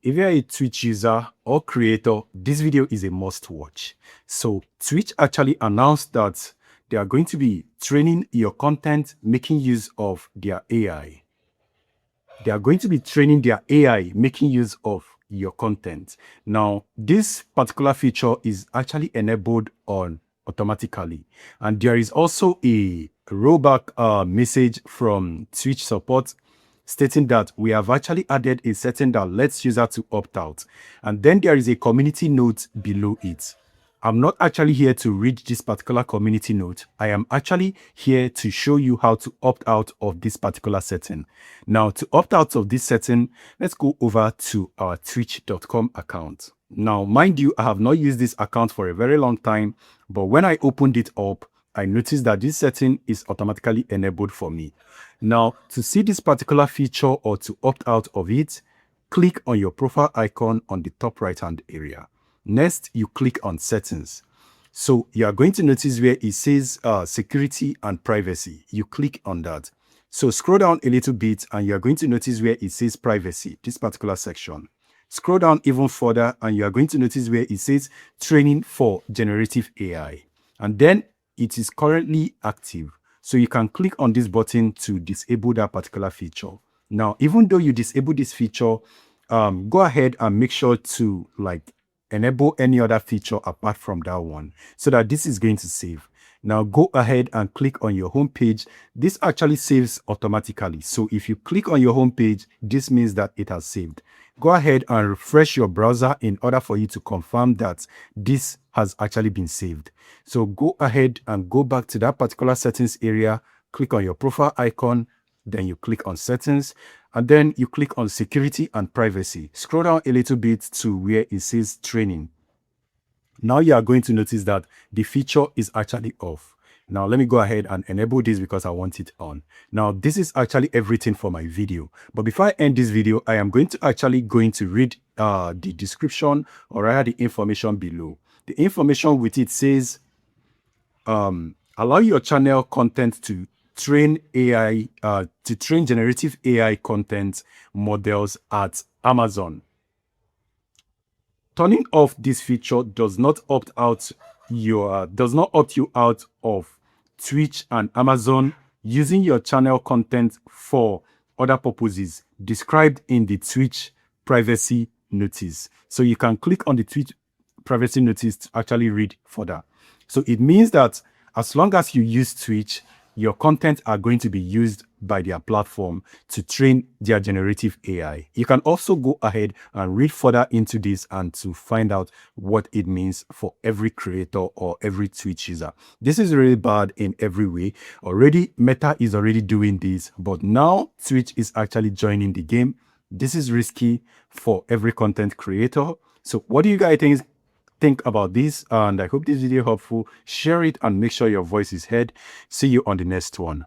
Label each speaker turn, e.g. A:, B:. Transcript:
A: If you're a Twitch user or creator, this video is a must watch. So Twitch actually announced that they are going to be training your content making use of their AI. They are going to be training their AI making use of your content. Now, this particular feature is actually enabled on automatically. And there is also a rollback message from Twitch support stating that we have actually added a setting that lets user to opt out. And then there is a community note below it. I'm not actually here to read this particular community note. I am actually here to show you how to opt out of this particular setting. Now, to opt out of this setting, let's go over to our twitch.com account. Now, mind you, I have not used this account for a very long time, but when I opened it up, I noticed that this setting is automatically enabled for me. Now, to see this particular feature or to opt out of it, click on your profile icon on the top right-hand area. Next, you click on settings. So you are going to notice where it says security and privacy. You click on that. So scroll down a little bit and you are going to notice where it says privacy, this particular section. Scroll down even further and you are going to notice where it says training for generative AI. And then it is currently active. So you can click on this button to disable that particular feature. Now, even though you disable this feature, go ahead and make sure to enable any other feature apart from that one so that this is going to save. Now go ahead and click on your home page. This actually saves automatically. So if you click on your home page, this means that it has saved. Go ahead and refresh your browser in order for you to confirm that this has actually been saved. So go ahead and go back to that particular settings area, click on your profile icon, then you click on settings, and then you click on security and privacy. Scroll down a little bit to where it says training. Now you are going to notice that the feature is actually off. Now let me go ahead and enable this because I want it on. Now this is actually everything for my video. But before I end this video, I am going to read the description or rather the information below. The information with it says, allow your channel content to train AI, to train generative AI content models at Amazon. Turning off this feature does not opt you out of Twitch and Amazon using your channel content for other purposes described in the Twitch privacy notice. So you can click on the Twitch privacy notice to actually read further. So it means that as long as you use Twitch, your content are going to be used by their platform to train their generative AI. You can also go ahead and read further into this and to find out what it means for every creator or every Twitch user. This is really bad in every way. Already, Meta is already doing this, but now Twitch is actually joining the game. This is risky for every content creator. So what do you guys think about this? And I hope this video helpful. Share it and make sure your voice is heard. See you on the next one.